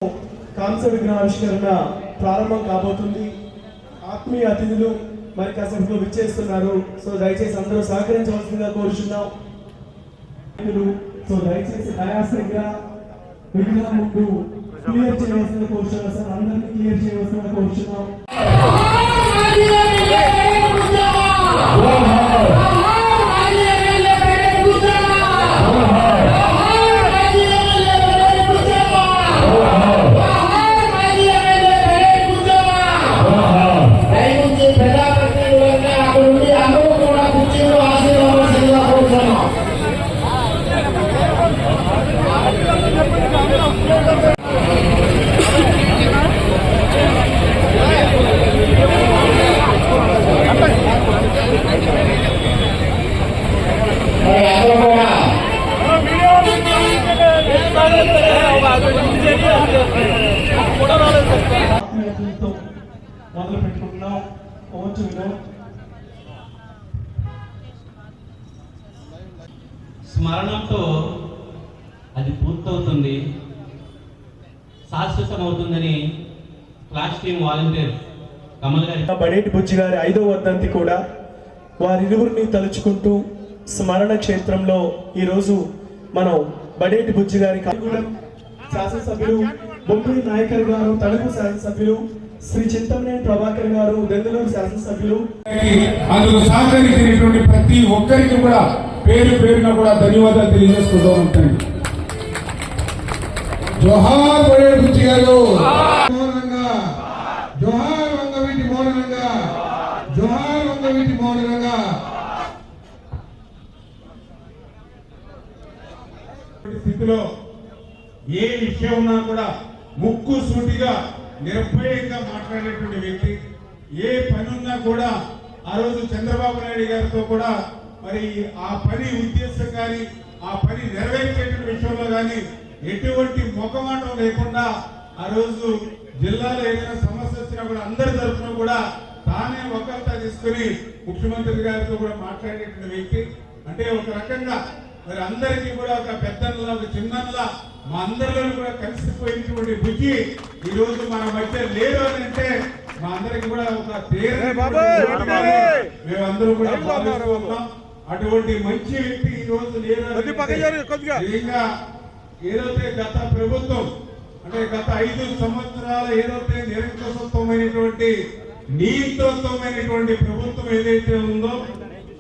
కాంస్య విగ్రహావిష్కరణ ప్రారంభం కాబోతుంది. ఆత్మీయ అతిథులు మరి కాసేపు విచ్చేస్తున్నారు. సో దయచేసి అందరూ సహకరించవలసిందిగా కోరుచున్నాం. సో దయచేసి దయాశ్రీగా విగ్రహం ముందు క్లియర్ చేయవలసిందిగా కోరుచున్నాం. సార్ అందరినీ క్లియర్ చేయవలసిందిగా కోరుచున్నాం. మొదలు పెట్టుకుంటున్నాం. స్మరణంతో అది పూర్తవుతుంది, శాశ్వతం అవుతుందని క్లాస్ టీమ్ వాలంటీర్ కమల్ గారి బడేటి బుజ్జి గారి 5వ వర్ధంతి కూడా వారిరువురిని తలుచుకుంటూ స్మరణ క్షేత్రంలో ఈరోజు మనం బడేటి బుజ్జి గారి శాసనసభ్యులు బొమ్మూరి నాయకర్ గారు, తణుకు శాసనసభ్యులు శ్రీ చింతమనేని ప్రభాకర్ గారు, దెందులూరు శాసనసభ్యులు అందుకు సహకరించినటువంటి ప్రతి ఒక్కరికి కూడా పేరు పేరున కూడా ధన్యవాదాలు తెలియజేసుకుంటూ ఉంటాను. జోహార్ బడేటి బుజ్జి గారు, జోహార్ వంగవీటి మోహనరంగా, జోహార్ వంగవీటి మోహనరంగా. స్థితిలో ఏ విషయం ఉన్నా కూడా ముక్కు సూటిగా నిర్భయంగా మాట్లాడేటువంటి వ్యక్తి. ఏ పని ఉన్నా కూడా ఆ రోజు చంద్రబాబు నాయుడు గారితో కూడా మరి ఆ పని ఉద్దేశం కానీ ఆ పని నెరవేర్చేటువంటి విషయంలో కానీ ఎటువంటి మొఖమాటం లేకుండా ఆ రోజు జిల్లాలో ఏదైనా సమస్య వచ్చినా కూడా అందరి తరఫున కూడా తానే ఒకరితో తీసుకుని ముఖ్యమంత్రి గారితో కూడా మాట్లాడేటువంటి వ్యక్తి. అంటే ఒక రకంగా మరి అందరికీ కూడా ఒక పెద్దలా ఒక చిన్నలా మా అందరిలో కూడా కలిసిపోయినటువంటి బుజ్జి ఈ రోజు మన మధ్య లేదు అని అంటే మా అందరికి కూడా ఒక మేమందరూ కూడా భావిస్తూ ఉన్నాం. అటువంటి మంచి వ్యక్తి ఈ రోజు నిజంగా ఏదైతే గత ప్రభుత్వం అంటే గత 5 సంవత్సరాల ఏదైతే నిరంకుశత్వమైనటువంటి నీతిత్వమైనటువంటి ప్రభుత్వం ఏదైతే ఉందో,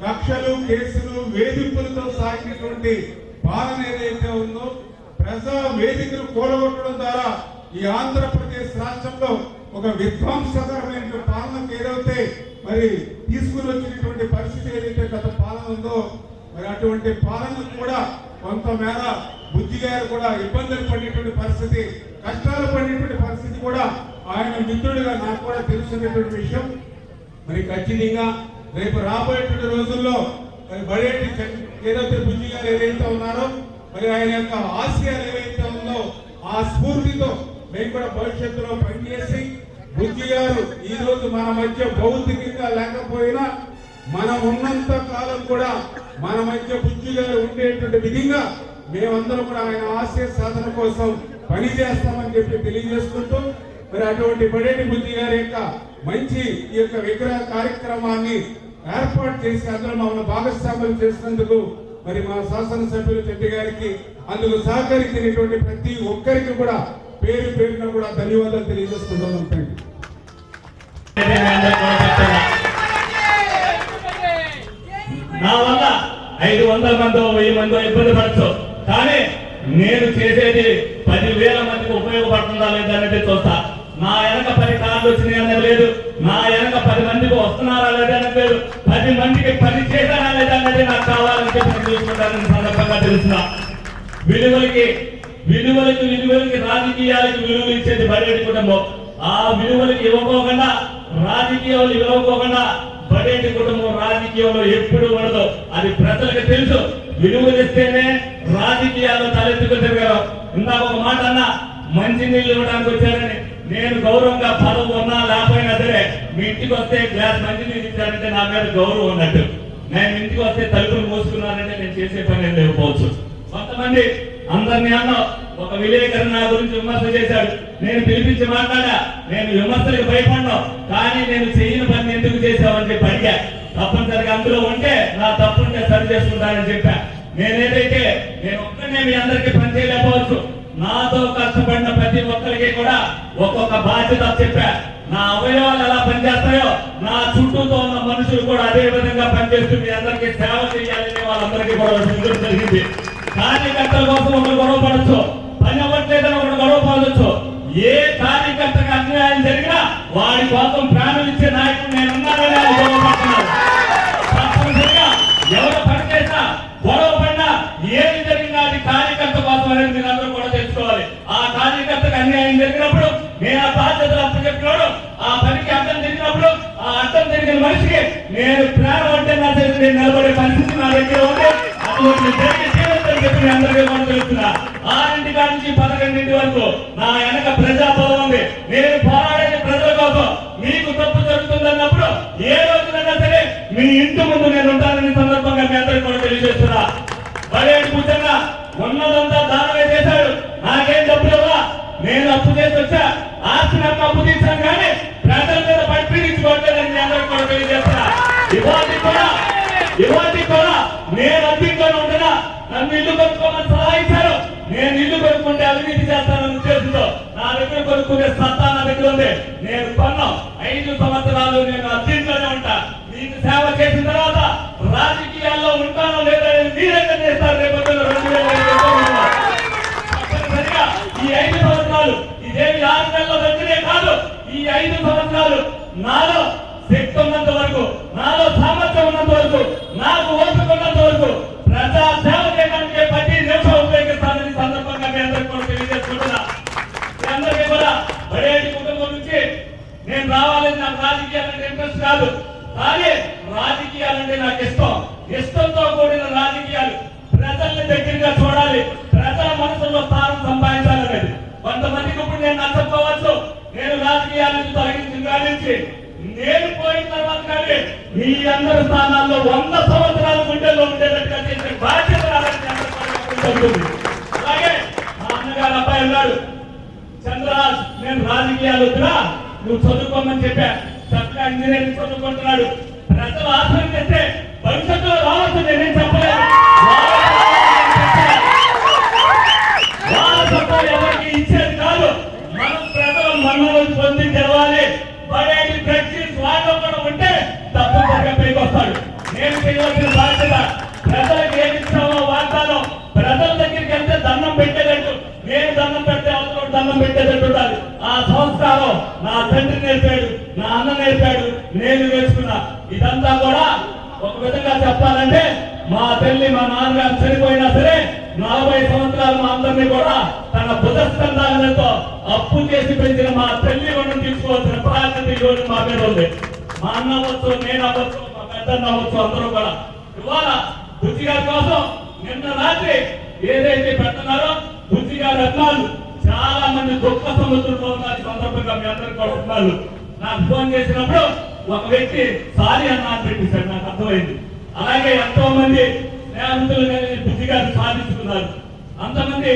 కక్షలు కేసులు వేధింపులతో సాగినటువంటి పాలన ఏదైతే ఉందో, ప్రజా వేదికలు కూలగొట్టడం ద్వారా ఈ ఆంధ్రప్రదేశ్ రాష్ట్రంలో ఒక విధ్వంసకరమైన పాలనకు ఏదైతే మరి తీసుకుని వచ్చినటువంటి పరిస్థితి ఏదైతే గత పాలన ఉందో, మరి అటువంటి పాలనకు కూడా కొంతమేర బుజ్జి గారు కూడా ఇబ్బందులు పడినటువంటి పరిస్థితి, కష్టాలు పడినటువంటి పరిస్థితి కూడా ఆయన మిత్రుడిగా నాకు కూడా తెలుసుకునేటువంటి విషయం. మరి ఖచ్చితంగా రేపు రాబోయేటువంటి రోజుల్లో మరి బడేటి ఏదైతే బుజ్జి గారు ఏదైతే ఉన్నారో మరి ఆయన యొక్క ఆశయాలు ఏవైతే ఉందో ఆ స్ఫూర్తితో మేము కూడా భవిష్యత్తులో పనిచేసి బుజ్జి గారు ఈ రోజు మన మధ్య భౌతికంగా లేకపోయినా మనం ఉన్నంత కాలం కూడా మన మధ్య బుజ్జి గారు ఉండేటువంటి విధంగా మేమందరం కూడా ఆయన ఆశయ సాధన కోసం పని చేస్తామని చెప్పి తెలియజేసుకుంటూ మరి అటువంటి బడేటి బుజ్జి గారి యొక్క మంచి ఈ యొక్క విగ్రహ కార్యక్రమాన్ని ఏర్పాటు చేసి అందులో మమ్మల్ని భాగస్వాములు చేసినందుకు మరి మా శాసనసభ్యులు చెట్టి గారికి అందుకు సహకరించినటువంటి ప్రతి ఒక్కరికి కూడా పేరు పేరున కూడా ధన్యవాదాలు తెలియజేసుకుంటున్నాం. నా వల్ల 500 మందో 1000 మందో ఇబ్బంది పడచ్చు, కానీ నేను చేసేది 10,000 మందికి ఉపయోగపడుతుందా లేదా అనేది చూస్తా. నా వెనక 10 కార్లు వచ్చినాయి అనేది లేదు, నా వెనక 10 మందికి వస్తున్నారా లేదా అనేది లేదు, 10 మందికి పని చేశారా లేదా అనేది నాకు కావాలని చెప్పి చూసుకుంటానని సందర్భంగా తెలుస్తున్నా. విలువలకి రాజకీయాలకు విలువలు ఇచ్చేది బడేటి కుటుంబం. ఆ విలువలకి ఇవ్వకోకుండా, రాజకీయాలు ఇవ్వకోకుండా బడేటి కుటుంబం రాజకీయంలో ఎప్పుడు ఉండదు. అది ప్రజలకు తెలుసు. విలువలు ఇస్తేనే రాజకీయాల్లో తలెత్తుకు తిరగరు. ఇందాక ఒక మాట అన్నా, మంచి నీళ్ళు ఇవ్వడానికి వచ్చారని. నేను గౌరవంగా పదవి ఉన్నా లేకపోయినా సరే మీ ఇంటికి వస్తే గ్లాస్ మంచి నీళ్ళు ఇచ్చారంటే నా మీద గౌరవం ఉన్నట్టు. నేను ఇంటికి వస్తే తలుపులు మోసుకున్నానంటే నేను చేసే పని లేకపోవచ్చు. కొంతమంది అందరినీ అన్నావు. ఒక విలేకరు నా గురించి విమర్శ చేశాడు, నేను పిలిపించి మాట్లాడా. నేను విమర్శలకు భయపడ్డావు, కానీ నేను చేయని పని ఎందుకు చేశావని చెప్పి అడిగా. తప్పనిసరిగా అందులో ఉంటే నా తప్పుంటే సరి చేసుకుంటానని చెప్పా. నేను ఒక్కనే మీ అందరికీ పని చేయలేకపోవచ్చు, నాతో కష్టపడిన ప్రతి ఒక్కరికి కూడా ఒక్కొక్క బాధ్యత చెప్పా. నా అవయవాలు ఎలా పనిచేస్తాయో నా చుట్టూతో ఉన్న మనుషులు కూడా అదే విధంగా పనిచేస్తూ మీ అందరికీ సేవ చేయాలని వాళ్ళందరికీ కూడా వివరించడం జరిగింది. కార్యకర్తల కోసం ఒకరు గొడవ పడచ్చు, పని అవ్వట్లేదని ఒకరు గొడవ పడవచ్చు. ఏ కార్యకర్తకు అన్యాయం జరిగినా వాడి కోసం ప్రాణం ఇచ్చే నాయకుడు నేను ఉన్నానని ఆయన గొడవ పడుతున్నారు. తప్పనిసరిగా ఎవరు పని చేసినా గొడవ పడినా ఏమి జరిగినా అది కార్యకర్త కోసం అనేది మీరు అందరూ కూడా తెలుసుకోవాలి. ఆ కార్యకర్తకు అన్యాయం జరిగినప్పుడు నేను ఆ బాధ్యతలు అప్పచెప్పినాడు, ఆ పనికి అడ్డం జరిగినప్పుడు ఆ అడ్డం జరిగిన మనిషికి నేను ప్రాణం అంటే నా దగ్గర నేను నిలబడే పరిస్థితి నా దగ్గర ఉంది. అటువంటి చెప్పి మీ అందరికీ కూడా తెలుస్తున్నా. 6 కాడి నుంచి 11 వరకు నా వెనక ప్రజాబలం ఉంది. నేను పోరాడేది ప్రజల కోసం. మీకు తప్పు జరుగుతుందన్నప్పుడు ఏ రోజునైనా సరే మీ ఇంటి ముందు నేను ఉంటానని సందర్భంగా మీ అందరికీ కూడా తెలియజేస్తున్నా. బడేటి బుచ్చన్న ఉన్నదంతా దానమే చేశాడు, నాకేం డబ్బు లేవా, నేను అప్పు చేసి వచ్చా, ఆస్తి నాకు అప్పు తీసాను కానీ ప్రజల మీద పట్టించుకోవట్లేదని మీ అందరికీ కూడా తెలియజేస్తున్నా. ఇవాటి కూడా నేను అద్దీంట్లోనే ఉంటున్నా. నన్ను ఇల్లు కొనుక్కోమని సలహా ఇచ్చారు. నేను ఇల్లు కొనుక్కుంటే అవినీతి చేస్తానని ఉద్దేశంతో నా దగ్గర కొనుక్కునే సత్తా నా దగ్గర ఉంది. నేను కొన్నాం 5 సంవత్సరాలు నేను అద్దీంట్లోనే ఉంటా. మీకు సేవ చేసిన తర్వాత రాజకీయాల్లో ఉంటానో లేదో మీరే నిర్ణయిస్తారు. రేపు 2025 తప్పనిసరిగా ఈ 5 సంవత్సరాలు ఇదేమి 6 నెలల దగ్గరే కాదు. ఈ 5 సంవత్సరాలు నాలో శక్తి ఉన్నంత వరకు, నాలో సామర్థ్యం ఉన్నంత వరకు, నాకు ఓపిక ఉన్నంత వరకు ప్రజా సేవ చేయడానికి ప్రతి నిమిషం ఉపయోగిస్తానని సందర్భంగా మీ అందరికీ కూడా తెలియజేసుకుంటున్నా. మీ అందరికీ కూడా బడేటి కుటుంబం నుంచి నేను రావాలని నాకు రాజకీయాలంటే ఇంట్రెస్ట్ కాదు, కానీ రాజకీయాలంటే నాకు ఇష్టంతో కూడిన రాజకీయాలు. ప్రజల్ని దగ్గరగా చూడాలి, ప్రజల మనసులో స్థానం సంపాదించాలనేది. కొంతమందికి ఇప్పుడు నేను నచ్చకపోవచ్చు, నేను రాజకీయాల నుంచి తొలగించి నేను పోయిన తర్వాత కానీ మీ అందరి స్థానాల్లో 100 సంవత్సరాల గుండెల్లో ఉండేటట్టుగా చేసే బాధ్యత అలాగే మా అన్నగారు అబ్బాయి ఉన్నాడు చంద్రరాజ్, నేను రాజకీయాలు వద్దురా నువ్వు చదువుకోమని చెప్పా. చక్కగా ఇంజనీరింగ్ చదువుకుంటున్నాడు. ప్రజలు ఆశ్రయం చేస్తే భవిష్యత్తులో రావచ్చు, నేనేం చెప్పలేదు. ఎవరికి ఇచ్చేది కాదు, మనం ప్రజలు మన్నలు పొంది తెలవాలి. బడేటి ప్రెసిడెంట్ వాళ్ళు కూడా ఉంటే తప్పనిసరిగా పైకి వస్తాడు. నేను చేయవలసిన బాధ్యత ప్రజలకు ఏమి ఇస్తామో వాగ్దానం, ప్రజల దగ్గరికి వెళ్తే దండం పెట్టేటట్టు, నేను దండం పెడితే అవసరం దండం పెట్టేటట్టు ఉండాలి. ఆ సంస్కారం నా తండ్రి నేర్పాడు, నా అన్న నేర్పాడు, నేను నేర్చుకున్నా. ఇదంతా కూడా ఒక విధంగా చెప్పాలంటే మా తల్లి మా నాన్నగారు చనిపోయినా సరే 40 సంవత్సరాలు మా అందరినీ కూడా తన బుధస్కంధాలతో అప్పు చేసి పెంచిన మా తల్లి రుణం తీసుకోవాల్సిన బాధ్యత ఈ రోజు మా మీద ఉంది. మా అన్న అవ్వచ్చు, నేను అవ్వచ్చు, మా పెద్దన్న అవ్వచ్చు, అందరూ కూడా ఇవాళ బుజ్జి గారి కోసం నిన్న రాత్రి ఏదైతే పెడుతున్నారో బుజ్జి గారి అభిమానులు చాలా మంది దుఃఖ సముద్రంలో ఉన్న సందర్భంగా మీ అందరికీ కూడా ఉన్నారు. నాకు ఫోన్ చేసినప్పుడు ఒక వ్యక్తి సారీ అన్న అని పెట్టిస్తాడు, నాకు అర్థమైంది. అలాగే ఎంతో మంది స్నేహితులు బుద్ధి గారు సాధించుకున్నారు. అంతమంది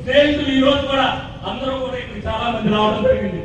స్నేహితులు ఈ రోజు కూడా అందరూ కూడా ఇక్కడ చాలా మంది రావడం జరిగింది.